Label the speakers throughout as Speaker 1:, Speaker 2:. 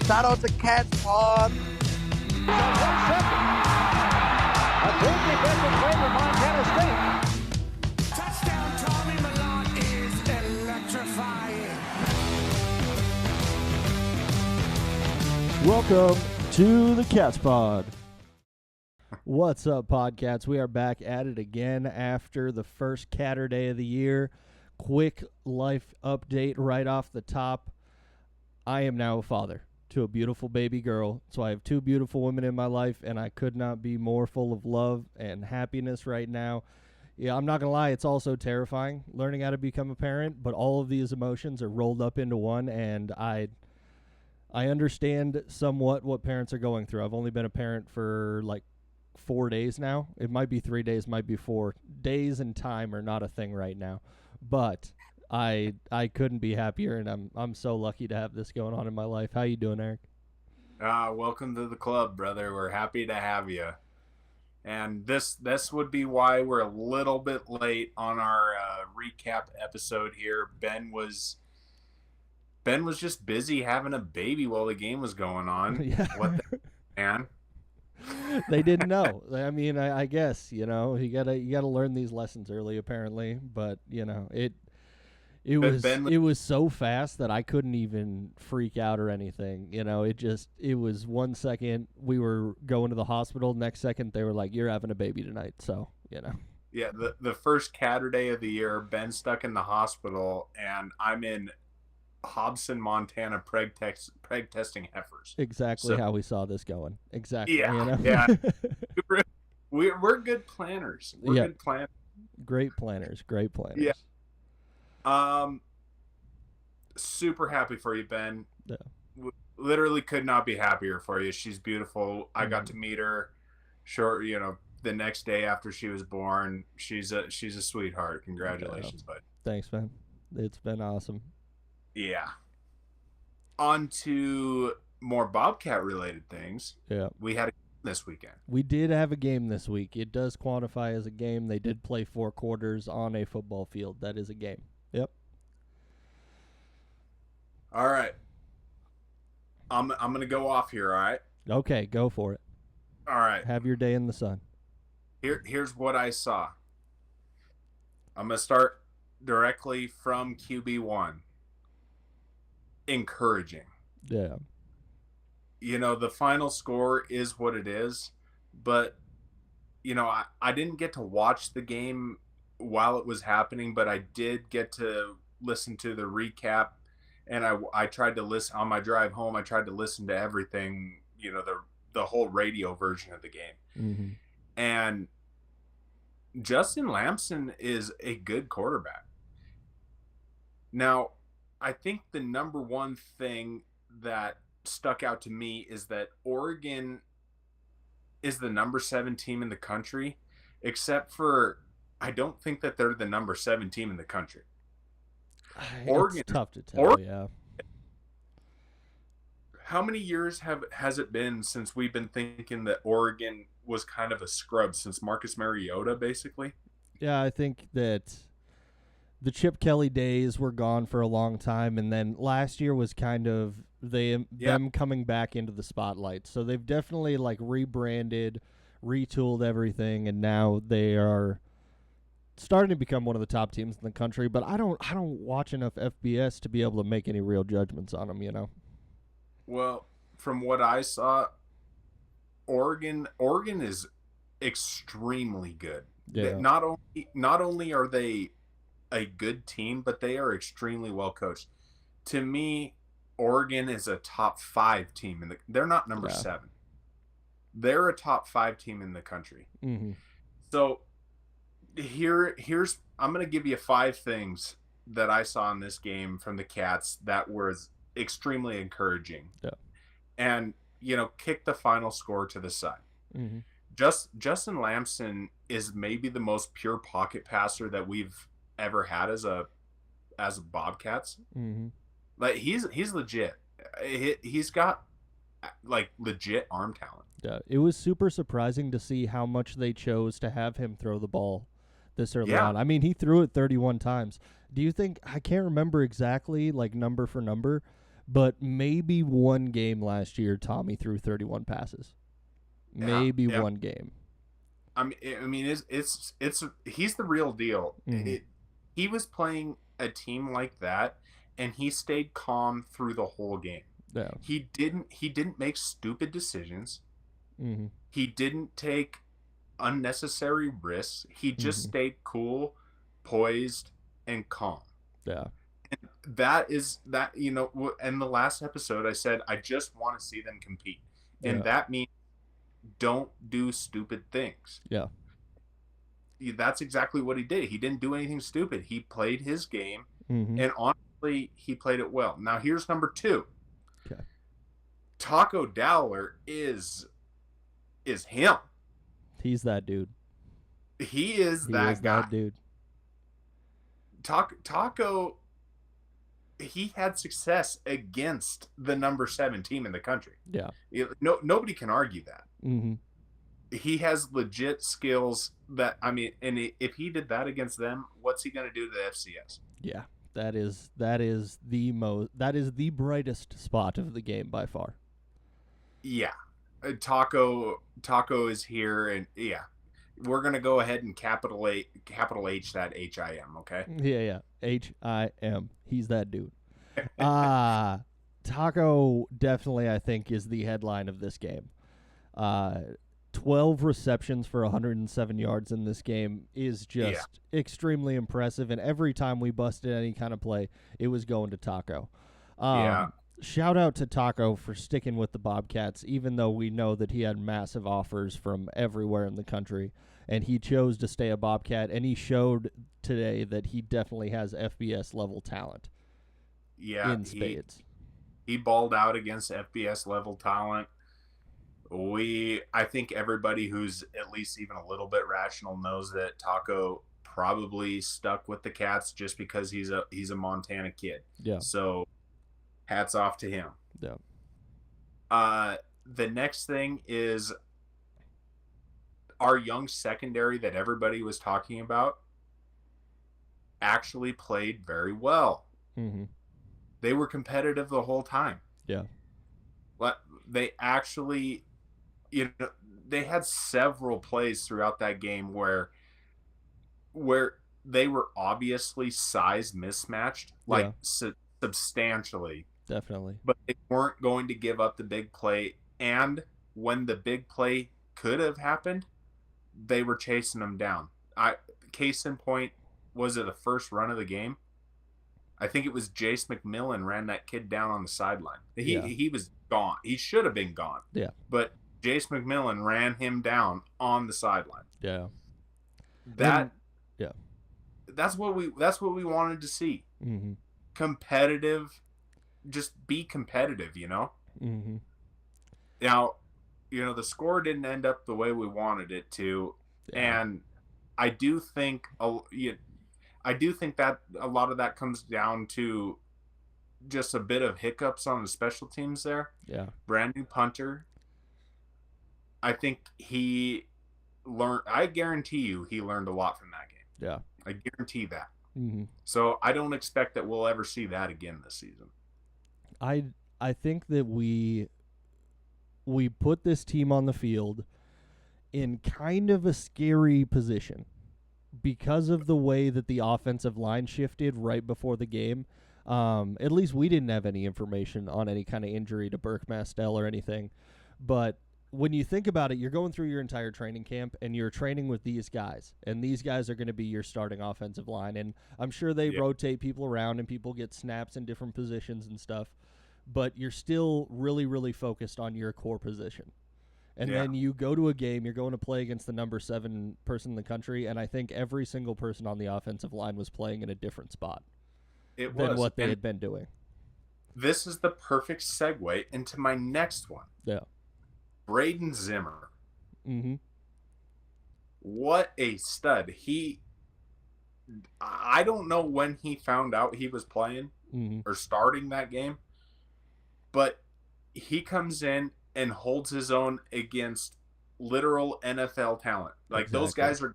Speaker 1: Shout out to Cats Pod.
Speaker 2: 1 second. A good defensive play for Montana State.
Speaker 3: Touchdown, Tommy Milan is electrifying.
Speaker 4: Welcome to the Cats Pod. What's up, Podcats? We are back at it again after the first Catter Day of the year. Quick life update right off the top. I am now a father to a beautiful baby girl. So I have two beautiful women in my life, and I could not be more full of love and happiness right now. Yeah, I'm not going to lie, it's also terrifying learning how to become a parent, but all of these emotions are rolled up into one, and I understand somewhat what parents are going through. I've only been a parent for like 4 days now. It might be 3 days, might be 4 days, and time are not a thing right now. But I couldn't be happier, and I'm so lucky to have this going on in my life. How you doing, Eric?
Speaker 5: Welcome to the club, brother. We're happy to have you. And this would be why we're a little bit late on our recap episode here. Ben was just busy having a baby while the game was going on.
Speaker 4: Yeah.
Speaker 5: What the man?
Speaker 4: They didn't know. I mean, I guess, you gotta learn these lessons early, apparently. But it was so fast that I couldn't even freak out or anything. It was 1 second we were going to the hospital. Next second they were like, "You're having a baby tonight." So
Speaker 5: Yeah, the first Catter Day of the year, Ben's stuck in the hospital, and I'm in Hobson, Montana, preg testing heifers.
Speaker 4: Exactly how we saw this going. Exactly.
Speaker 5: Yeah, yeah. We're good planners. Good planners.
Speaker 4: Great planners.
Speaker 5: Yeah. Super happy for you, Ben.
Speaker 4: Yeah.
Speaker 5: Literally could not be happier for you. She's beautiful. I got to meet her the next day after she was born. She's a sweetheart. Congratulations, bud.
Speaker 4: Thanks, man. It's been awesome.
Speaker 5: Yeah. On to more Bobcat related things.
Speaker 4: Yeah.
Speaker 5: We had a game this weekend.
Speaker 4: We did have a game this week. It does quantify as a game. They did play 4 quarters on a football field. That is a game. Yep.
Speaker 5: All right. I'm going to go off here, all right?
Speaker 4: Okay, go for it.
Speaker 5: All right.
Speaker 4: Have your day in the sun.
Speaker 5: Here's what I saw. I'm going to start directly from QB1. Encouraging.
Speaker 4: Yeah.
Speaker 5: The final score is what it is, but I didn't get to watch the game while it was happening, but I did get to listen to the recap, and I tried to listen on my drive home. I tried to listen to everything, the whole radio version of the game.
Speaker 4: Mm-hmm.
Speaker 5: And Justin Lamson is a good quarterback. Now, I think the number one thing that stuck out to me is that Oregon is the number 7 team in the country, except for I don't think that they're the number 7 team in the country. Oregon,
Speaker 4: it's tough to tell, yeah.
Speaker 5: How many years has it been since we've been thinking that Oregon was kind of a scrub, since Marcus Mariota, basically?
Speaker 4: Yeah, I think that the Chip Kelly days were gone for a long time, and then last year was kind of them coming back into the spotlight. So they've definitely rebranded, retooled everything, and now they are starting to become one of the top teams in the country. But I don't watch enough FBS to be able to make any real judgments on them.
Speaker 5: Well, from what I saw, Oregon is extremely good.
Speaker 4: Yeah.
Speaker 5: Not only are they a good team, but they are extremely well coached. To me, Oregon is a top 5 team they're not number 7. They're a top 5 team in the country.
Speaker 4: Mm-hmm.
Speaker 5: So here's I'm going to give you 5 things that I saw in this game from the Cats that was extremely encouraging.
Speaker 4: Yeah.
Speaker 5: And kick the final score to the side.
Speaker 4: Mm-hmm.
Speaker 5: Justin Lamson is maybe the most pure pocket passer that we've ever had as a Bobcats.
Speaker 4: Mm-hmm.
Speaker 5: Like he's legit. He's got legit arm talent.
Speaker 4: Yeah, it was super surprising to see how much they chose to have him throw the ball this early on. I mean, he threw it 31 times. Do you think, I can't remember exactly number for number, But maybe one game last year, Tommy threw 31 passes. Maybe
Speaker 5: Yeah.
Speaker 4: one game.
Speaker 5: I mean, it's he's the real deal.
Speaker 4: Mhm.
Speaker 5: He was playing a team like that, and he stayed calm through the whole game.
Speaker 4: Yeah.
Speaker 5: He didn't make stupid decisions.
Speaker 4: Mm-hmm.
Speaker 5: He didn't take unnecessary risks. He just
Speaker 4: Mhm.
Speaker 5: stayed cool, poised, and calm.
Speaker 4: Yeah.
Speaker 5: That is that, in the last episode I said I just want to see them compete. And
Speaker 4: Yeah.
Speaker 5: that means don't do stupid things.
Speaker 4: Yeah.
Speaker 5: That's exactly what he did. He didn't do anything stupid. He played his game,
Speaker 4: Mm-hmm.
Speaker 5: and honestly, he played it well. Now here's number 2.
Speaker 4: Okay.
Speaker 5: Taco Dowler is him.
Speaker 4: He's that dude.
Speaker 5: He is
Speaker 4: He
Speaker 5: that
Speaker 4: is
Speaker 5: guy.
Speaker 4: that dude.
Speaker 5: Taco, he had success against the number 7 team in the country.
Speaker 4: Yeah.
Speaker 5: Nobody can argue that.
Speaker 4: Mm-hmm.
Speaker 5: He has legit skills that, I mean, and if he did that against them, what's he going to do to the FCS?
Speaker 4: Yeah. That is the brightest spot of the game by far.
Speaker 5: Yeah. Taco is here, and yeah. We're going to go ahead and capital H that HIM, okay?
Speaker 4: Yeah. HIM. He's that dude. Taco definitely, I think, is the headline of this game. 12 receptions for 107 yards in this game is just extremely impressive. And every time we busted any kind of play, it was going to Taco.
Speaker 5: Yeah.
Speaker 4: Shout out to Taco for sticking with the Bobcats, even though we know that he had massive offers from everywhere in the country. And he chose to stay a Bobcat, and he showed today that he definitely has FBS level talent in spades.
Speaker 5: He balled out against FBS level talent. I think everybody who's at least even a little bit rational knows that Taco probably stuck with the Cats just because he's a Montana kid.
Speaker 4: Yeah.
Speaker 5: So hats off to him.
Speaker 4: Yeah.
Speaker 5: The next thing is our young secondary that everybody was talking about actually played very well.
Speaker 4: Mm-hmm.
Speaker 5: They were competitive the whole time.
Speaker 4: Yeah.
Speaker 5: But they actually, they had several plays throughout that game where they were obviously size mismatched, like substantially.
Speaker 4: Definitely.
Speaker 5: But they weren't going to give up the big play. And when the big play could have happened, they were chasing them down. Case in point, was it the first run of the game? I think it was Jace McMillan ran that kid down on the sideline. He was gone. He should have been gone.
Speaker 4: Yeah.
Speaker 5: But Jace McMillan ran him down on the sideline.
Speaker 4: Yeah.
Speaker 5: That's what we wanted to see.
Speaker 4: Mm-hmm.
Speaker 5: Competitive. Just be competitive,
Speaker 4: Mm-hmm.
Speaker 5: Now, the score didn't end up the way we wanted it to, and I do think that a lot of that comes down to just a bit of hiccups on the special teams there.
Speaker 4: Yeah.
Speaker 5: Brand new punter. I think he learned. I guarantee you, he learned a lot from that game.
Speaker 4: Yeah.
Speaker 5: I guarantee that.
Speaker 4: Mm-hmm.
Speaker 5: So I don't expect that we'll ever see that again this season.
Speaker 4: I think that we put this team on the field in kind of a scary position because of the way that the offensive line shifted right before the game. At least we didn't have any information on any kind of injury to Burke Mastel or anything. But when you think about it, you're going through your entire training camp and you're training with these guys, and these guys are going to be your starting offensive line. And I'm sure they rotate people around and people get snaps in different positions and stuff, but you're still really, really focused on your core position. And then you go to a game, you're going to play against the number 7 person in the country, and I think every single person on the offensive line was playing in a different spot than what they had been doing.
Speaker 5: This is the perfect segue into my next one.
Speaker 4: Yeah.
Speaker 5: Braden Zimmer.
Speaker 4: Mm-hmm.
Speaker 5: What a stud. I don't know when he found out he was playing or starting that game, but he comes in and holds his own against literal NFL talent. Like those guys are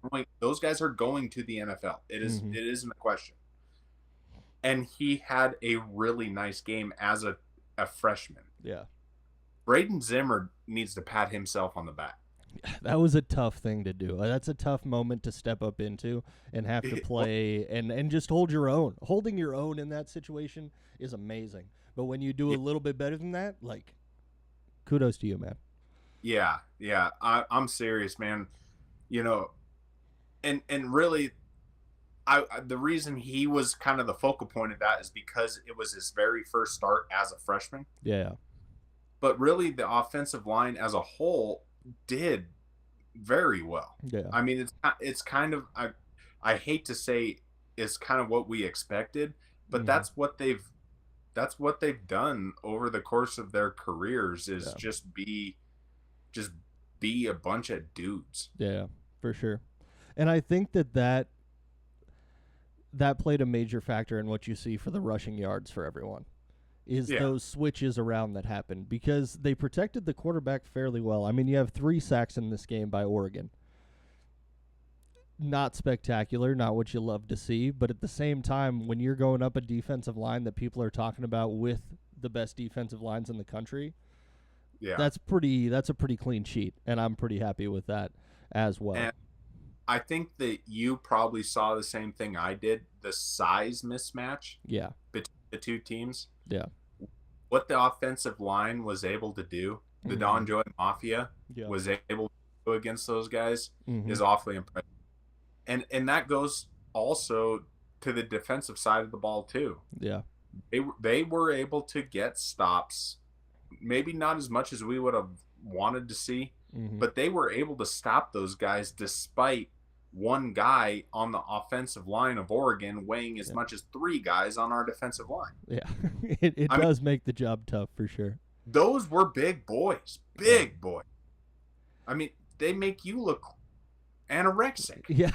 Speaker 5: going to the NFL. It isn't a question. And he had a really nice game as a freshman.
Speaker 4: Yeah.
Speaker 5: Braden Zimmer needs to pat himself on the back.
Speaker 4: That was a tough thing to do. That's a tough moment to step up into and have to play and just hold your own. Holding your own in that situation is amazing. But when you do a little bit better than that, like, kudos to you, man.
Speaker 5: Yeah. I'm serious, man. You know, and really, the reason he was kind of the focal point of that is because it was his very first start as a freshman.
Speaker 4: Yeah.
Speaker 5: But really, the offensive line as a whole did very well.
Speaker 4: Yeah.
Speaker 5: I mean, it's kind of, I hate to say it's kind of what we expected, but that's what they've done over the course of their careers is just be a bunch of dudes.
Speaker 4: Yeah, for sure. And I think that played a major factor in what you see for the rushing yards for everyone. Is those switches around that happened because they protected the quarterback fairly well. I mean, you have 3 sacks in this game by Oregon. Not spectacular, not what you love to see, but at the same time, when you're going up a defensive line that people are talking about with the best defensive lines in the country, that's a pretty clean sheet, and I'm pretty happy with that as well.
Speaker 5: And I think that you probably saw the same thing I did, the size mismatch between the two teams.
Speaker 4: Yeah.
Speaker 5: What the offensive line was able to do, the Don Joy Mafia was able to do against those guys is awfully impressive. And that goes also to the defensive side of the ball too.
Speaker 4: Yeah.
Speaker 5: They were able to get stops, maybe not as much as we would have wanted to see, but they were able to stop those guys despite one guy on the offensive line of Oregon weighing as much as 3 guys on our defensive line.
Speaker 4: Yeah, it does make the job tough for sure.
Speaker 5: Those were big boys. Boys. I mean, they make you look anorexic.
Speaker 4: Yeah,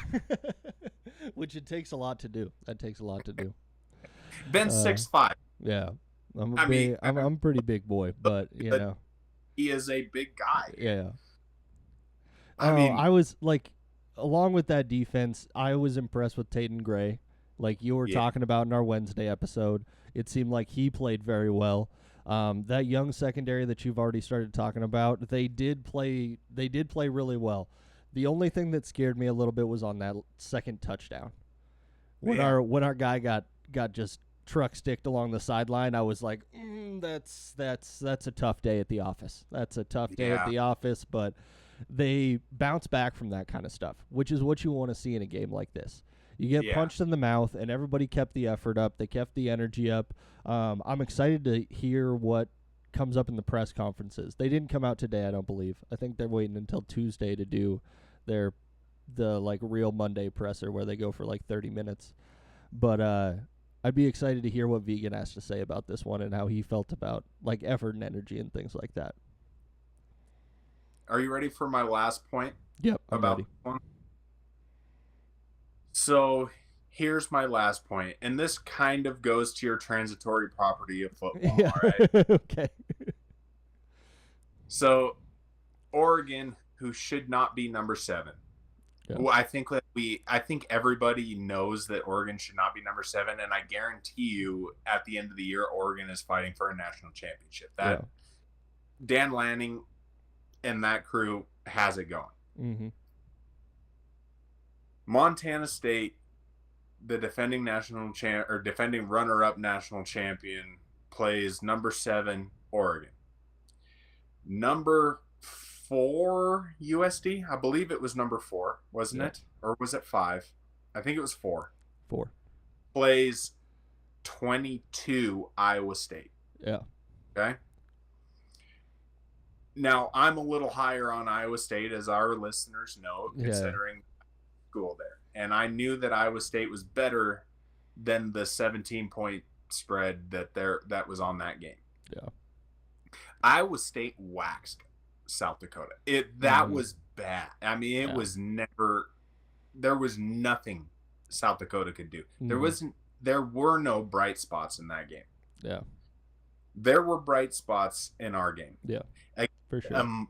Speaker 4: which it takes a lot to do. That takes a lot to do.
Speaker 5: Ben's 6'5".
Speaker 4: Yeah, I'm a pretty big boy, but you know,
Speaker 5: he is a big guy.
Speaker 4: Yeah.
Speaker 5: I mean,
Speaker 4: I was like, along with that defense, I was impressed with Taden Gray, like you were talking about in our Wednesday episode. It seemed like he played very well. That young secondary that you've already started talking about, they did play really well. The only thing that scared me a little bit was on that second touchdown. When our guy got just truck sticked along the sideline, I was like, that's a tough day at the office. That's a tough day at the office, but they bounce back from that kind of stuff, which is what you want to see in a game like this. You get punched in the mouth, and everybody kept the effort up. They kept the energy up. I'm excited to hear what comes up in the press conferences. They didn't come out today, I don't believe. I think they're waiting until Tuesday to do the real Monday presser where they go for like 30 minutes. But I'd be excited to hear what Vigen has to say about this one and how he felt about like effort and energy and things like that.
Speaker 5: Are you ready for my last point?
Speaker 4: Yep, I'm
Speaker 5: about
Speaker 4: ready.
Speaker 5: This one? So here's my last point, and this kind of goes to your transitory property of football.
Speaker 4: Yeah.
Speaker 5: All right.
Speaker 4: Okay.
Speaker 5: So Oregon, who should not be number 7.
Speaker 4: Yeah.
Speaker 5: Well, I think everybody knows that Oregon should not be number 7, and I guarantee you, at the end of the year, Oregon is fighting for a national championship. Dan Lanning and that crew has it going.
Speaker 4: Mm-hmm.
Speaker 5: Montana State, the defending defending runner-up national champion, plays number 7 Oregon. Number 4 USD, I believe it was number 4, wasn't it? Or was it 5? I think it was 4.
Speaker 4: 4.
Speaker 5: Plays 22 Iowa State.
Speaker 4: Yeah.
Speaker 5: Okay. Now, I'm a little higher on Iowa State, as our listeners know, considering school there. And I knew that Iowa State was better than the 17-point spread that was on that game.
Speaker 4: Yeah.
Speaker 5: Iowa State waxed South Dakota. That was bad. I mean, there was nothing South Dakota could do. There were no bright spots in that game.
Speaker 4: Yeah.
Speaker 5: There were bright spots in our game.
Speaker 4: Yeah. For sure.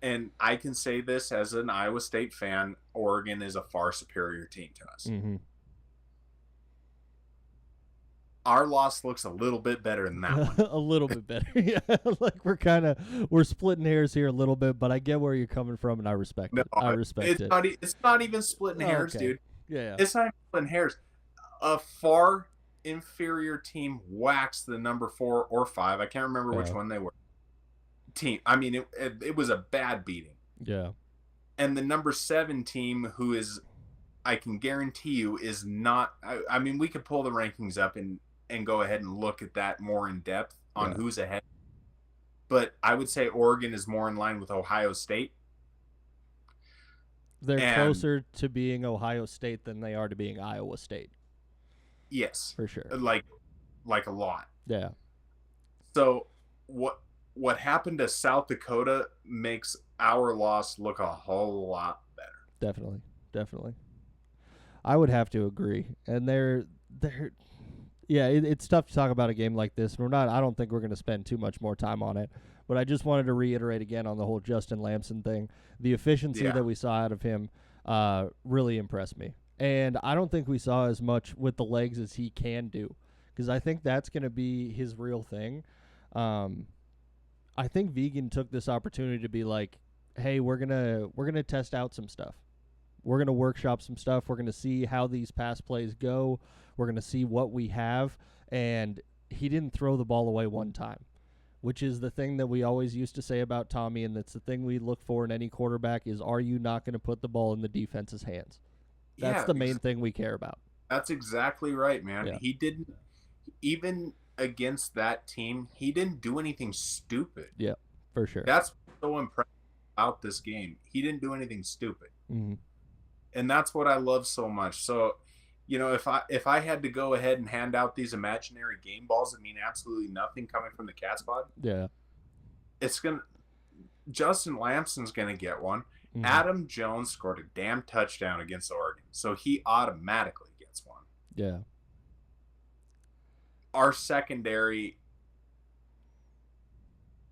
Speaker 5: And I can say this as an Iowa State fan, Oregon is a far superior team to us.
Speaker 4: Mm-hmm.
Speaker 5: our loss looks a little bit better than that one.
Speaker 4: A little bit better. Yeah, like we're splitting hairs here a little bit, but I get where you're coming from, and I respect
Speaker 5: No,
Speaker 4: it. I respect
Speaker 5: it's
Speaker 4: it.
Speaker 5: not. It's not even splitting hairs,
Speaker 4: Okay.
Speaker 5: dude.
Speaker 4: Yeah.
Speaker 5: It's not even splitting hairs. A far inferior team waxed the number 4 or 5. I can't remember which
Speaker 4: Yeah.
Speaker 5: one they were. Team. I mean, it was a bad beating.
Speaker 4: Yeah.
Speaker 5: And the number 7 team, who is, I can guarantee you, is not. I mean, we could pull the rankings up and go ahead and look at that more in depth on
Speaker 4: Yeah.
Speaker 5: who's ahead. But I would say Oregon is more in line with Ohio State.
Speaker 4: They're
Speaker 5: And-
Speaker 4: closer to being Ohio State than they are to being Iowa State,
Speaker 5: Yes,
Speaker 4: for sure.
Speaker 5: like a lot.
Speaker 4: Yeah.
Speaker 5: So what happened to South Dakota makes our loss look a whole lot better.
Speaker 4: Definitely. I would have to agree. And it's tough to talk about a game like this. I don't think we're going to spend too much more time on it. But I just wanted to reiterate again on the whole Justin Lamson thing. The efficiency
Speaker 5: Yeah.
Speaker 4: that we saw out of him really impressed me. And I don't think we saw as much with the legs as he can do, because I think that's going to be his real thing. I think Vigen took this opportunity to be like, hey, we're gonna test out some stuff. We're gonna workshop some stuff. We're gonna see how these pass plays go. We're gonna see what we have. And he didn't throw the ball away one time, which is the thing that we always used to say about Tommy, and that's the thing we look for in any quarterback is, are you not going to put the ball in the defense's hands? That's the main thing we care about.
Speaker 5: That's exactly right, man.
Speaker 4: Yeah.
Speaker 5: He didn't, even against that team, he didn't do anything stupid.
Speaker 4: Yeah, for sure.
Speaker 5: That's so impressive about this game. He didn't do anything stupid.
Speaker 4: Mm-hmm.
Speaker 5: And that's what I love so much. So, if I had to go ahead and hand out these imaginary game balls that mean absolutely nothing coming from the Cats pod,
Speaker 4: Yeah.
Speaker 5: Justin Lamson's gonna get one.
Speaker 4: Mhm.
Speaker 5: Adam Jones scored a damn touchdown against Oregon, so he automatically gets one.
Speaker 4: Yeah.
Speaker 5: Our secondary,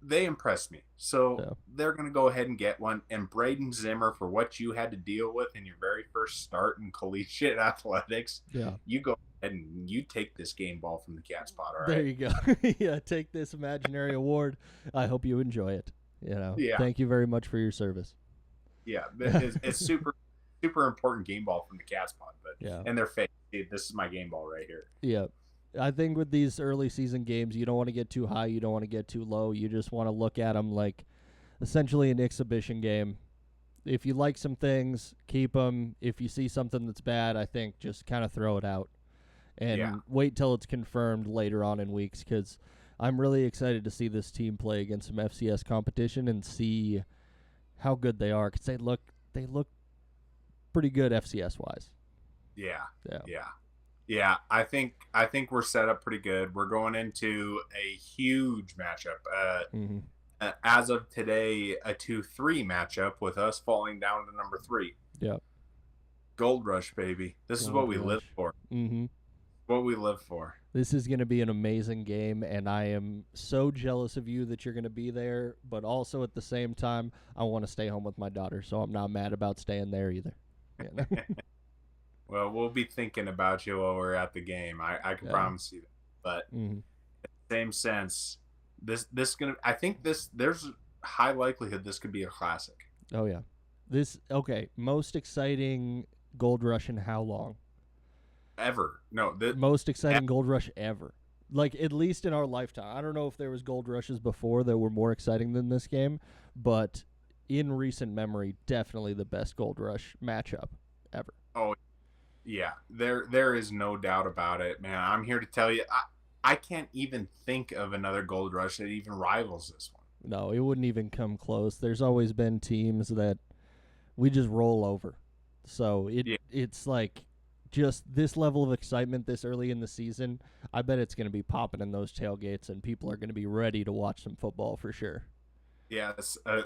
Speaker 5: they impressed me. So
Speaker 4: Yeah.
Speaker 5: they're going to go ahead and get one. And Braden Zimmer, for what you had to deal with in your very first start in collegiate athletics,
Speaker 4: Yeah.
Speaker 5: you go ahead and you take this game ball from the Cat Spot, all
Speaker 4: There
Speaker 5: right?
Speaker 4: you go. Yeah, take this imaginary award. I hope you enjoy it.
Speaker 5: Yeah.
Speaker 4: Thank you very much for your service.
Speaker 5: Yeah, it's super, super important game ball from the Cat Spot. But
Speaker 4: Yeah.
Speaker 5: and they're fake. Dude, this is my game ball right here.
Speaker 4: Yeah. I think with these early season games, you don't want to get too high. You don't want to get too low. You just want to look at them like essentially an exhibition game. If you like some things, keep them. If you see something that's bad, I think just kind of throw it out and
Speaker 5: Yeah.
Speaker 4: wait till it's confirmed later on in weeks, because I'm really excited to see this team play against some FCS competition and see how good they are, because they look pretty good FCS-wise.
Speaker 5: Yeah.
Speaker 4: Yeah.
Speaker 5: Yeah, I think we're set up pretty good. We're going into a huge matchup.
Speaker 4: Mm-hmm.
Speaker 5: As of today, a 2-3 matchup with us falling down to number 3.
Speaker 4: Yep.
Speaker 5: Gold Rush, baby. This is what we
Speaker 4: Gold
Speaker 5: live
Speaker 4: Rush.
Speaker 5: for.
Speaker 4: Mm-hmm.
Speaker 5: What we live for.
Speaker 4: This is going to be an amazing game, and I am so jealous of you that you're going to be there, but also at the same time, I want to stay home with my daughter, so I'm not mad about staying there either. Yeah.
Speaker 5: Well, we'll be thinking about you while we're at the game. I can
Speaker 4: Yeah.
Speaker 5: promise you that. But
Speaker 4: Mm-hmm.
Speaker 5: same sense, I think there's high likelihood this could be a classic.
Speaker 4: Oh, yeah. Most exciting Gold Rush in how long?
Speaker 5: Ever. No,
Speaker 4: Most exciting Gold Rush ever. Like, at least in our lifetime. I don't know if there was Gold Rushes before that were more exciting than this game, but in recent memory, definitely the best Gold Rush matchup ever.
Speaker 5: yeah, there is no doubt about it, man. I'm here to tell you, I can't even think of another Gold Rush that even rivals this one.
Speaker 4: No, it wouldn't even come close. There's always been teams that we just roll over. So it's like just this level of excitement this early in the season. I bet it's going to be popping in those tailgates, and people are going to be ready to watch some football for sure.
Speaker 5: Yeah,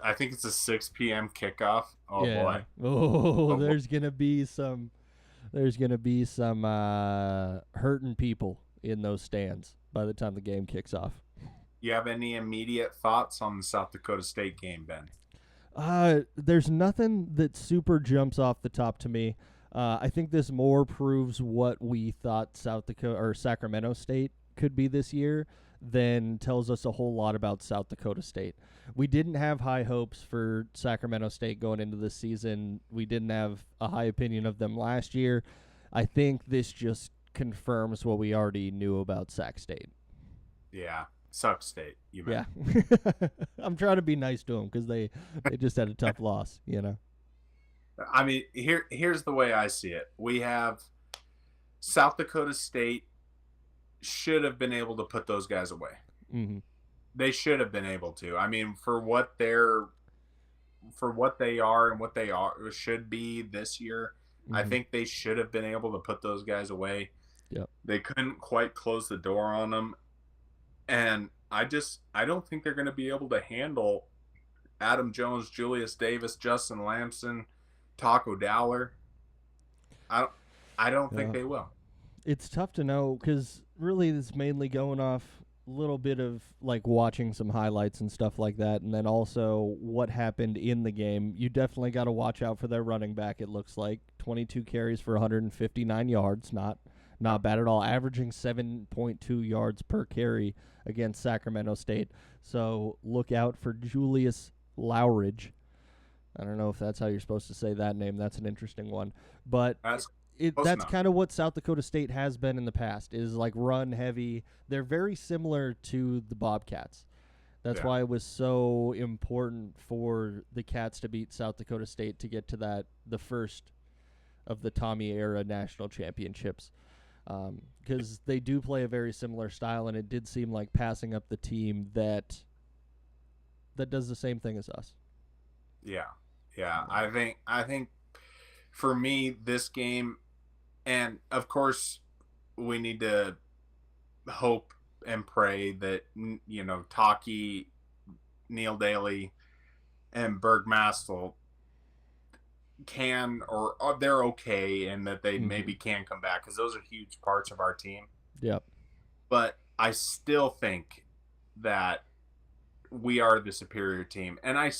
Speaker 5: I think it's a 6 p.m. kickoff. Oh, boy.
Speaker 4: Oh,
Speaker 5: boy.
Speaker 4: there's going to be some hurting people in those stands by the time the game kicks off.
Speaker 5: You have any immediate thoughts on the South Dakota State game, Ben?
Speaker 4: There's nothing that super jumps off the top to me. I think this more proves what we thought South Dakota or Sacramento State could be this year, then tells us a whole lot about South Dakota State. We didn't have high hopes for Sacramento State going into this season. We didn't have a high opinion of them last year. I think this just confirms what we already knew about Sac State.
Speaker 5: Yeah. Suck State, you mean.
Speaker 4: Yeah. I'm trying to be nice to them because they just had a tough loss, you know.
Speaker 5: I mean, here's the way I see it. We have South Dakota State should have been able to put those guys away.
Speaker 4: Mm-hmm.
Speaker 5: They should have been able to. I mean, for what they are and what they should be this year, I think they should have been able to put those guys away.
Speaker 4: Yep.
Speaker 5: They couldn't quite close the door on them. And I don't think they're going to be able to handle Adam Jones, Julius Davis, Justin Lamson, Taco Dowler. I don't think they will.
Speaker 4: It's tough to know because really it's mainly going off a little bit of like watching some highlights and stuff like that, and then also what happened in the game. You definitely got to watch out for their running back. It looks like 22 carries for 159 yards, not bad at all, averaging 7.2 yards per carry against Sacramento State. So look out for Julius Lowridge. I don't know if that's how you're supposed to say that name. That's an interesting one. But that's kind of what South Dakota State has been in the past, is like run heavy. They're very similar to the Bobcats. That's why it was so important for the Cats to beat South Dakota State to get to the first of the Tommy era national championships. Because they do play a very similar style, and it did seem like passing up the team that does the same thing as us.
Speaker 5: Yeah. I think for me, this game, and of course, we need to hope and pray that, you know, Taki, Neil Daly, and Bergmastel can, or they're okay, and that they maybe can come back, because those are huge parts of our team.
Speaker 4: Yep.
Speaker 5: But I still think that we are the superior team, and I'm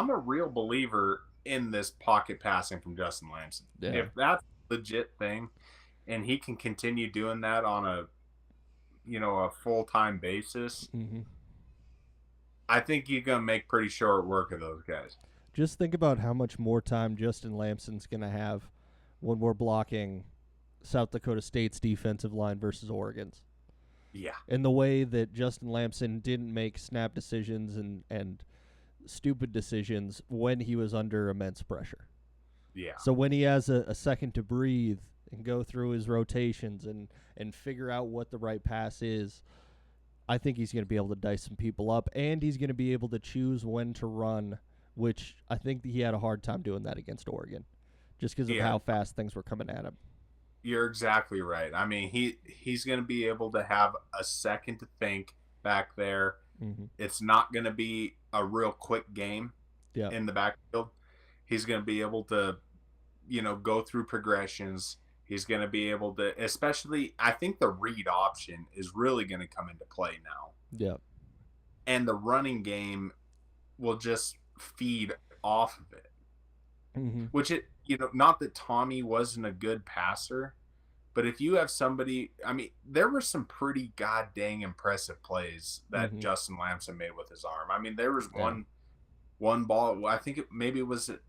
Speaker 5: a real believer in this pocket passing from Justin Lamson.
Speaker 4: Yeah.
Speaker 5: If that's a legit thing, and he can continue doing that on a full-time basis, I think you're gonna make pretty short work of those guys.
Speaker 4: Just think about how much more time Justin Lamson's going to have when we're blocking South Dakota State's defensive line versus Oregon's.
Speaker 5: Yeah.
Speaker 4: And the way that Justin Lamson didn't make snap decisions and stupid decisions when he was under immense pressure.
Speaker 5: Yeah.
Speaker 4: So when he has a second to breathe and go through his rotations and figure out what the right pass is, I think he's going to be able to dice some people up, and he's going to be able to choose when to run, which I think he had a hard time doing that against Oregon just because of how fast things were coming at him.
Speaker 5: You're exactly right. I mean, he's going to be able to have a second to think back there. It's not going to be a real quick game in the backfield. He's going to be able to, go through progressions. He's going to be able to, especially, I think the read option is really going to come into play now.
Speaker 4: Yeah.
Speaker 5: And the running game will just feed off of it. Which not that Tommy wasn't a good passer, but if you have somebody, I mean, there were some pretty god dang impressive plays that Justin Lamson made with his arm. I mean, there was one ball, I think was it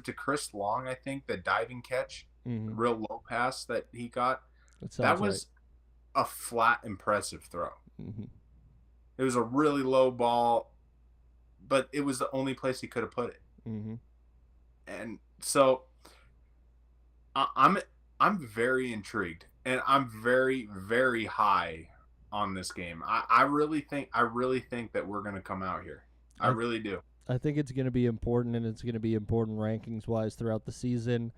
Speaker 5: to Chris Long, I think, the diving catch, real low pass that he got. That was a flat impressive throw. It was a really low ball, but it was the only place he could have put it. And so I'm very intrigued, and I'm very, very high on this game. I really think that we're going to come out here. I really do.
Speaker 4: I think it's going to be important, and it's going to be important rankings-wise throughout the season.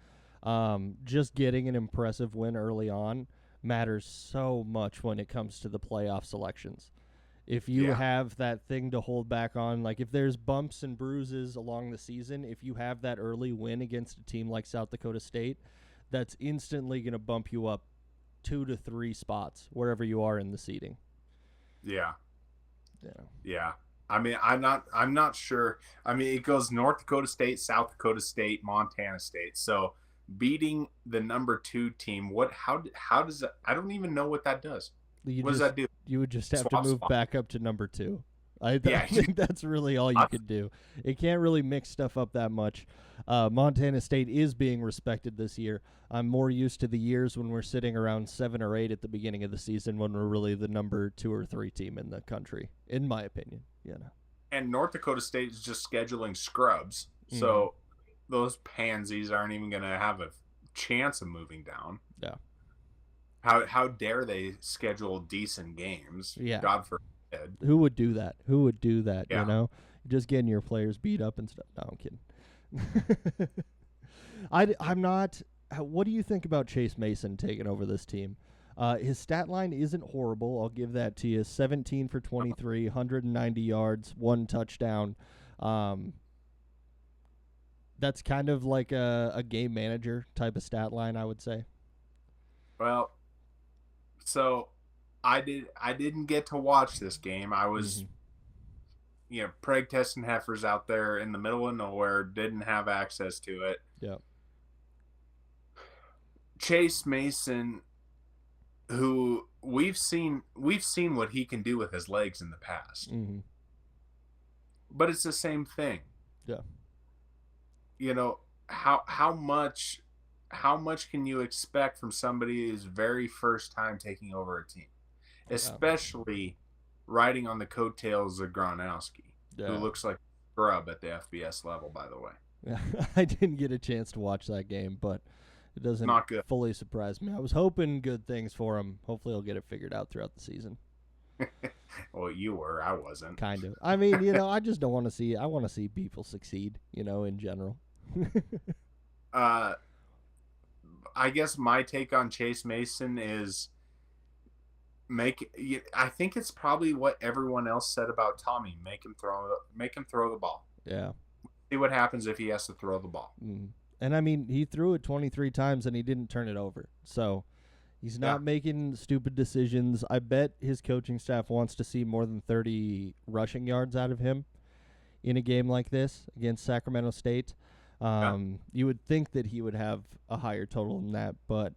Speaker 4: Just getting an impressive win early on matters so much when it comes to the playoff selections. If you have that thing to hold back on, like if there's bumps and bruises along the season, if you have that early win against a team like South Dakota State, that's instantly going to bump you up 2 to 3 spots wherever you are in the seeding.
Speaker 5: Yeah. I mean, I'm not sure. I mean, it goes North Dakota State, South Dakota State, Montana State. So beating the number 2 team. How does that? I don't even know what that does. What does that do?
Speaker 4: You would just have
Speaker 5: Swap
Speaker 4: to move
Speaker 5: spot.
Speaker 4: back up to number 2. I
Speaker 5: Yeah.
Speaker 4: think that's really all you could do. It can't really mix stuff up that much. Montana State is being respected this year. I'm more used to the years when we're sitting around 7 or 8 at the beginning of the season when we're really the number 2 or 3 team in the country, in my opinion.
Speaker 5: And North Dakota State is just scheduling scrubs, so those pansies aren't even going to have a chance of moving down.
Speaker 4: Yeah.
Speaker 5: How dare they schedule decent games?
Speaker 4: Yeah.
Speaker 5: God forbid.
Speaker 4: Who would do that?
Speaker 5: Yeah.
Speaker 4: You know? Just getting your players beat up and stuff. No, I'm kidding. I'm not. What do you think about Chase Mason taking over this team? His stat line isn't horrible. I'll give that to you. 17 for 23, 190 yards, 1 touchdown. That's kind of like a game manager type of stat line, I would say.
Speaker 5: Well, so I didn't get to watch this game. I was, Preg testing heifers out there in the middle of nowhere, didn't have access to it.
Speaker 4: Yeah.
Speaker 5: Chase Mason, who we've seen what he can do with his legs in the past.
Speaker 4: Mm-hmm.
Speaker 5: But it's the same thing.
Speaker 4: Yeah.
Speaker 5: How much can you expect from somebody who's very first time taking over a team, especially riding on the coattails of Gronowski, who looks like a scrub at the FBS level, by the way.
Speaker 4: Yeah, I didn't get a chance to watch that game, but it doesn't
Speaker 5: Not good.
Speaker 4: fully surprise me. I was hoping good things for him. Hopefully he'll get it figured out throughout the season.
Speaker 5: Well, you were. I wasn't.
Speaker 4: Kind of. I mean, I just don't want to see – I want to see people succeed, in general.
Speaker 5: I guess my take on Chase Mason is I think it's probably what everyone else said about Tommy. Make him throw the ball.
Speaker 4: Yeah.
Speaker 5: See what happens if he has to throw the ball.
Speaker 4: Mm. And, I mean, he threw it 23 times and he didn't turn it over. So he's not making stupid decisions. I bet his coaching staff wants to see more than 30 rushing yards out of him in a game like this against Sacramento State. You would think that he would have a higher total than that, but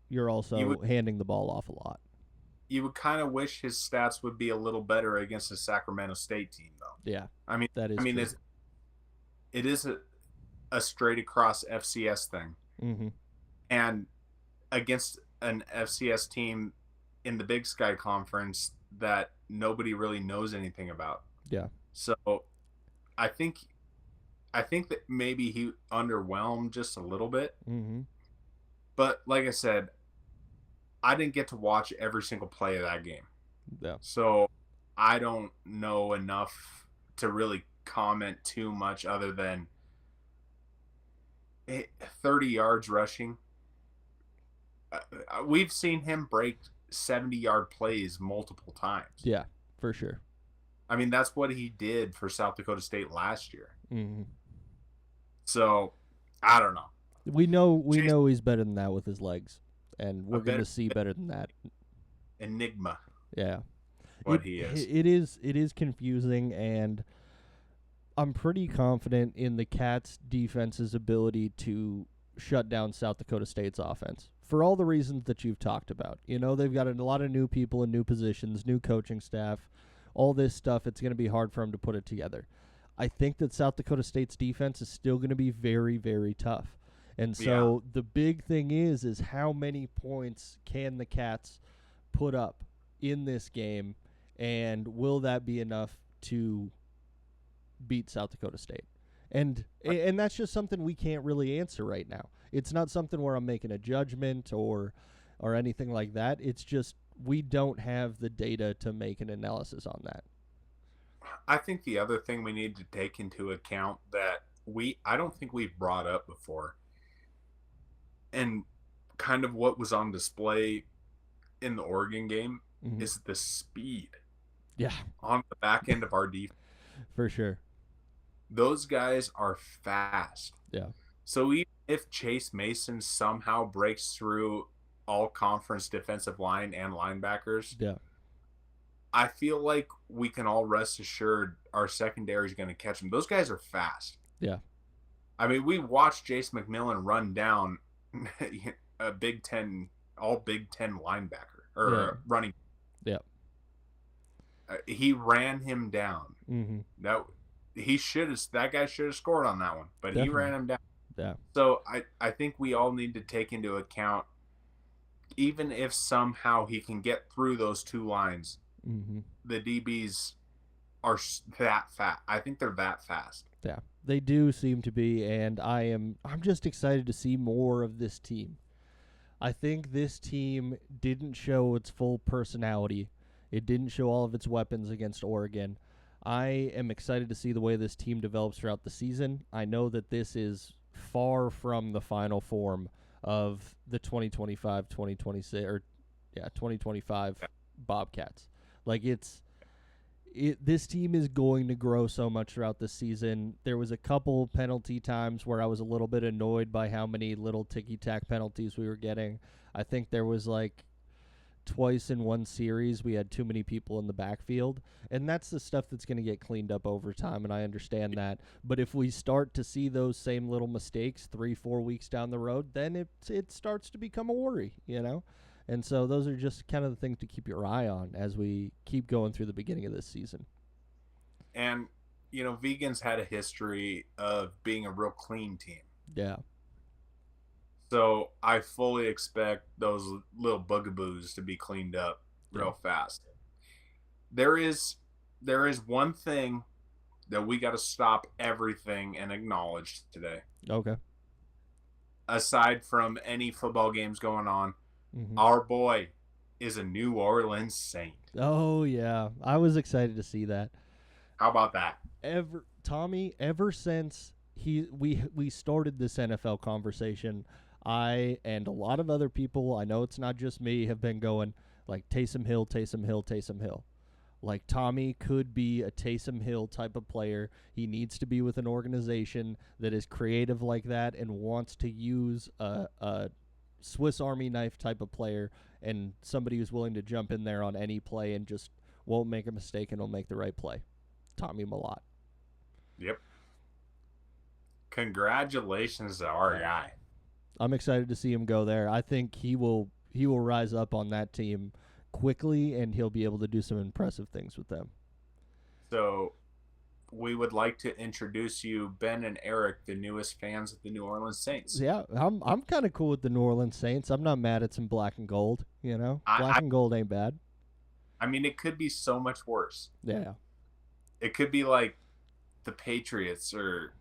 Speaker 4: you're also handing the ball off a lot.
Speaker 5: You would kind of wish his stats would be a little better against the Sacramento State team, though.
Speaker 4: Yeah,
Speaker 5: I mean,
Speaker 4: that is. True.
Speaker 5: It is a straight across FCS thing, and against an FCS team in the Big Sky Conference that nobody really knows anything about.
Speaker 4: Yeah.
Speaker 5: So, I think that maybe he underwhelmed just a little bit. Mm-hmm. But like I said, I didn't get to watch every single play of that game.
Speaker 4: Yeah.
Speaker 5: So I don't know enough to really comment too much other than 30 yards rushing. We've seen him break 70-yard plays multiple times.
Speaker 4: Yeah, for sure.
Speaker 5: I mean, that's what he did for South Dakota State last year.
Speaker 4: Mm-hmm.
Speaker 5: So, I don't know.
Speaker 4: We know he's better than that with his legs, and we're going to see better than that.
Speaker 5: Enigma.
Speaker 4: Yeah.
Speaker 5: What he is.
Speaker 4: It is confusing, and I'm pretty confident in the Cats' defense's ability to shut down South Dakota State's offense for all the reasons that you've talked about. They've got a lot of new people in new positions, new coaching staff, all this stuff. It's going to be hard for them to put it together. I think that South Dakota State's defense is still going to be very, very tough. And so the big thing is how many points can the Cats put up in this game, and will that be enough to beat South Dakota State? And that's just something we can't really answer right now. It's not something where I'm making a judgment or anything like that. It's just we don't have the data to make an analysis on that.
Speaker 5: I think the other thing we need to take into account that I don't think we've brought up before, and kind of what was on display in the Oregon game, is the speed.
Speaker 4: Yeah.
Speaker 5: On the back end of our defense.
Speaker 4: For sure.
Speaker 5: Those guys are fast.
Speaker 4: Yeah.
Speaker 5: So even if Chase Mason somehow breaks through all conference defensive line and linebackers, I feel like we can all rest assured our secondary is going to catch them. Those guys are fast.
Speaker 4: Yeah.
Speaker 5: I mean, we watched Jace McMillan run down a Big Ten, all Big Ten linebacker or
Speaker 4: Yeah.
Speaker 5: running.
Speaker 4: Yep.
Speaker 5: He ran him down.
Speaker 4: Mm-hmm.
Speaker 5: That guy should have scored on that one, but he
Speaker 4: Definitely.
Speaker 5: ran him down.
Speaker 4: Yeah.
Speaker 5: So I think we all need to take into account, even if somehow he can get through those two lines,
Speaker 4: Mm-hmm.
Speaker 5: the DBs are that fast. I think they're that fast.
Speaker 4: Yeah, they do seem to be, and I'm just excited to see more of this team. I think this team didn't show its full personality. It didn't show all of its weapons against Oregon. I am excited to see the way this team develops throughout the season. I know that this is far from the final form of the 2025 Bobcats. Like this team is going to grow so much throughout the season. There was a couple penalty times where I was a little bit annoyed by how many little ticky-tack penalties we were getting. I think there was like twice in one series we had too many people in the backfield, and that's the stuff that's going to get cleaned up over time, and I understand that. But if we start to see those same little mistakes 3-4 weeks down the road, then it starts to become a worry, you know? And so those are just kind of the things to keep your eye on as we keep going through the beginning of this season.
Speaker 5: And, Vegans had a history of being a real clean team.
Speaker 4: Yeah.
Speaker 5: So I fully expect those little bugaboos to be cleaned up real fast. There is one thing that we got to stop everything and acknowledge today.
Speaker 4: Okay.
Speaker 5: Aside from any football games going on,
Speaker 4: Mm-hmm.
Speaker 5: our boy is a New Orleans Saint.
Speaker 4: Oh, yeah. I was excited to see that.
Speaker 5: How about that?
Speaker 4: Tommy, ever since we started this NFL conversation, I and a lot of other people, I know it's not just me, have been going like Taysom Hill, Taysom Hill, Taysom Hill. Like Tommy could be a Taysom Hill type of player. He needs to be with an organization that is creative like that and wants to use a Swiss Army knife type of player and somebody who's willing to jump in there on any play and just won't make a mistake and will make the right play. Tommy Mellott.
Speaker 5: Yep. Congratulations to our guy.
Speaker 4: I'm excited to see him go there. I think he will rise up on that team quickly, and he'll be able to do some impressive things with them.
Speaker 5: So we would like to introduce you, Ben and Eric, the newest fans of the New Orleans Saints.
Speaker 4: Yeah, I'm kind of cool with the New Orleans Saints. I'm not mad at some black and gold, you know? Black and gold ain't bad.
Speaker 5: I mean, it could be so much worse.
Speaker 4: Yeah.
Speaker 5: It could be like the Patriots or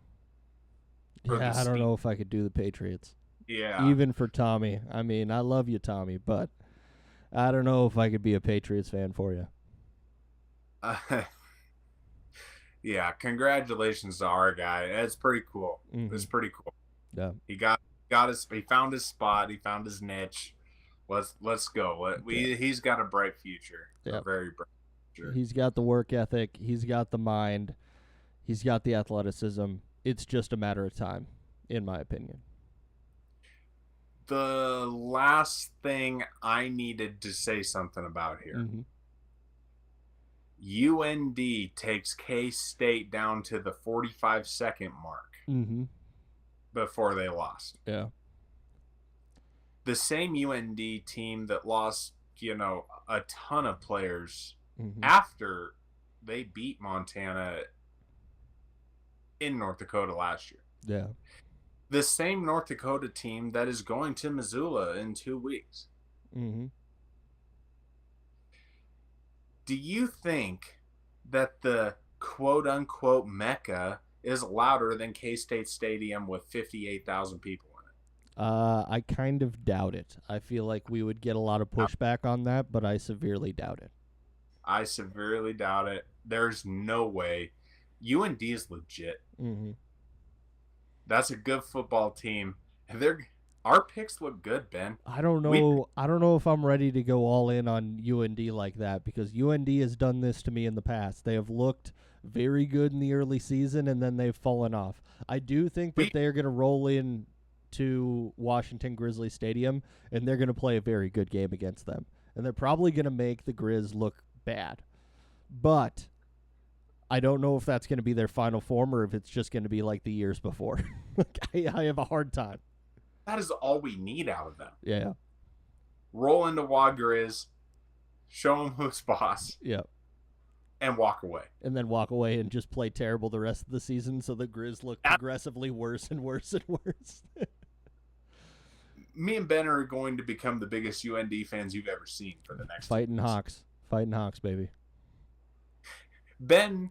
Speaker 4: Yeah,
Speaker 5: the
Speaker 4: I don't know if I could do the Patriots.
Speaker 5: Yeah.
Speaker 4: Even for Tommy. I mean, I love you, Tommy, but I don't know if I could be a Patriots fan for you.
Speaker 5: Yeah, congratulations to our guy. That's pretty cool.
Speaker 4: Mhm.
Speaker 5: It's pretty cool.
Speaker 4: Yeah.
Speaker 5: He found his spot. He found his niche. Let's go. He's got a bright future.
Speaker 4: Yeah.
Speaker 5: A very bright future.
Speaker 4: He's got the work ethic. He's got the mind. He's got the athleticism. It's just a matter of time, in my opinion.
Speaker 5: The last thing I needed to say something about here.
Speaker 4: Mm-hmm.
Speaker 5: UND takes K-State down to the 45-second mark
Speaker 4: Mm-hmm.
Speaker 5: before they lost.
Speaker 4: Yeah.
Speaker 5: The same UND team that lost, a ton of players
Speaker 4: Mm-hmm.
Speaker 5: after they beat Montana in North Dakota last year.
Speaker 4: Yeah.
Speaker 5: The same North Dakota team that is going to Missoula in 2 weeks.
Speaker 4: Mm-hmm.
Speaker 5: Do you think that the quote-unquote Mecca is louder than K-State Stadium with 58,000 people in it?
Speaker 4: I kind of doubt it. I feel like we would get a lot of pushback on that, but I severely doubt it.
Speaker 5: I severely doubt it. There's no way. UND is legit.
Speaker 4: Mm-hmm.
Speaker 5: That's a good football team. Our picks look good, Ben.
Speaker 4: I don't know. I don't know if I'm ready to go all in on UND like that because UND has done this to me in the past. They have looked very good in the early season and then they've fallen off. I do think that they're going to roll in to Washington Grizzly Stadium and they're going to play a very good game against them. And they're probably going to make the Grizz look bad. But I don't know if that's going to be their final form or if it's just going to be like the years before. I have a hard time.
Speaker 5: That is all we need out of them.
Speaker 4: Yeah.
Speaker 5: Roll into Wagriz, show them who's boss,
Speaker 4: Yeah.
Speaker 5: and walk away.
Speaker 4: And then walk away and just play terrible the rest of the season so the Grizz look progressively worse and worse and worse.
Speaker 5: Me and Ben are going to become the biggest UND fans you've ever seen for the next
Speaker 4: Fighting
Speaker 5: 2 weeks.
Speaker 4: Hawks. Fighting Hawks, baby.
Speaker 5: Ben,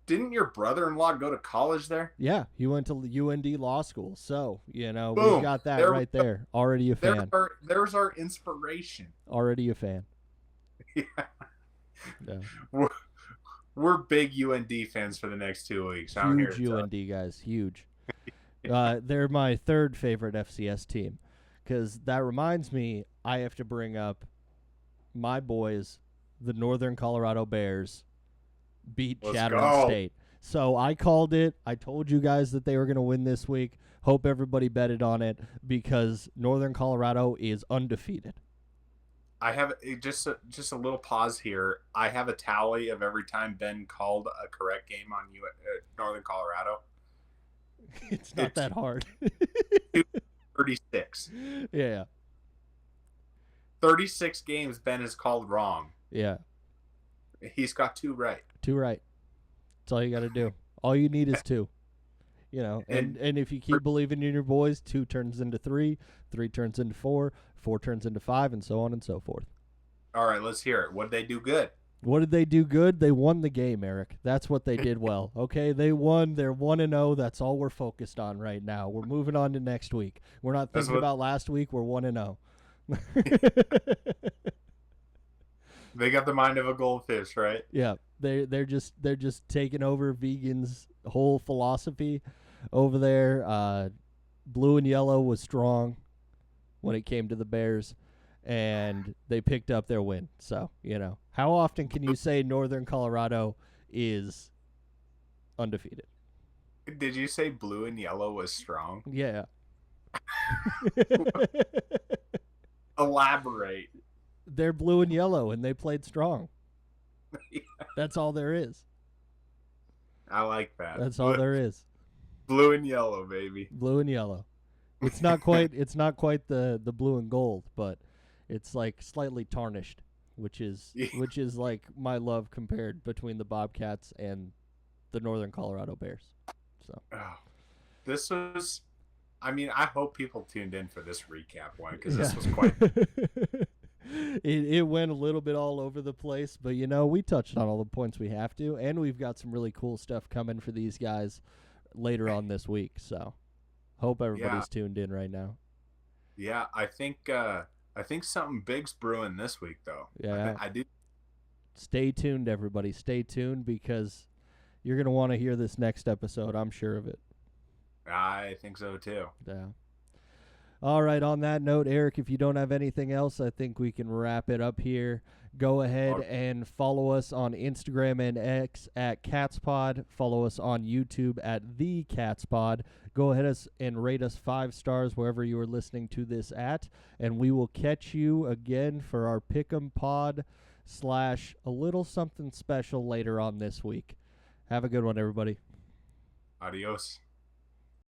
Speaker 5: didn't your brother-in-law go to college there?
Speaker 4: Yeah, he went to UND Law School. So, we
Speaker 5: Boom.
Speaker 4: got that
Speaker 5: There we
Speaker 4: right
Speaker 5: go.
Speaker 4: there. Already a fan.
Speaker 5: There's our inspiration.
Speaker 4: Already a fan.
Speaker 5: Yeah.
Speaker 4: Yeah.
Speaker 5: We're big UND fans for the next 2 weeks. I'm here
Speaker 4: Huge
Speaker 5: to tell
Speaker 4: UND guys. Huge. They're my third favorite FCS team. Because that reminds me, I have to bring up my boys, the Northern Colorado Bears, beat
Speaker 5: Let's
Speaker 4: Chatham
Speaker 5: go.
Speaker 4: State. So I called it. I told you guys that they were going to win this week. Hope everybody betted on it because Northern Colorado is undefeated.
Speaker 5: I have just a little pause here. I have a tally of every time Ben called a correct game on Northern Colorado.
Speaker 4: It's not that hard.
Speaker 5: 36.
Speaker 4: Yeah.
Speaker 5: 36 games Ben has called wrong.
Speaker 4: Yeah.
Speaker 5: He's got 2 right.
Speaker 4: 2 right. That's all you got to do. All you need is 2. And if you keep believing in your boys, 2 turns into 3, 3 turns into 4, 4 turns into 5, and so on and so forth.
Speaker 5: All right, let's hear it. What did they do good?
Speaker 4: What did they do good? They won the game, Eric. That's what they did well. Okay, they won. They're 1-0. That's all we're focused on right now. We're moving on to next week. We're not thinking about last week. We're 1-0.
Speaker 5: They got the mind of a goldfish, right?
Speaker 4: Yeah, they're just taking over Vegan's whole philosophy over there. Blue and yellow was strong when it came to the Bears, and they picked up their win. So, how often can you say Northern Colorado is undefeated?
Speaker 5: Did you say blue and yellow was strong?
Speaker 4: Yeah.
Speaker 5: Elaborate.
Speaker 4: They're blue and yellow, and they played strong.
Speaker 5: Yeah,
Speaker 4: That's all there is.
Speaker 5: I like that.
Speaker 4: That's all there is.
Speaker 5: Blue and yellow, baby.
Speaker 4: Blue and yellow. It's not quite the blue and gold, but it's like slightly tarnished, which is like my love compared between the Bobcats and the Northern Colorado Bears. So
Speaker 5: this was, I hope people tuned in for this recap one because this was quite.
Speaker 4: It went a little bit all over the place, but we touched on all the points we have to, and we've got some really cool stuff coming for these guys later on this week. So hope everybody's tuned in right now.
Speaker 5: Yeah, I think something big's brewing this week though.
Speaker 4: Yeah,
Speaker 5: I do.
Speaker 4: Stay tuned, everybody. Stay tuned because you're gonna want to hear this next episode. I'm sure of it.
Speaker 5: I think so too.
Speaker 4: Yeah. All right, on that note, Eric, if you don't have anything else, I think we can wrap it up here. Go ahead and follow us on Instagram and X at CatsPod. Follow us on YouTube at The CatsPod. Go ahead and rate us 5 stars wherever you are listening to this at, and we will catch you again for our Pick'em Pod / a little something special later on this week. Have a good one, everybody.
Speaker 5: Adios.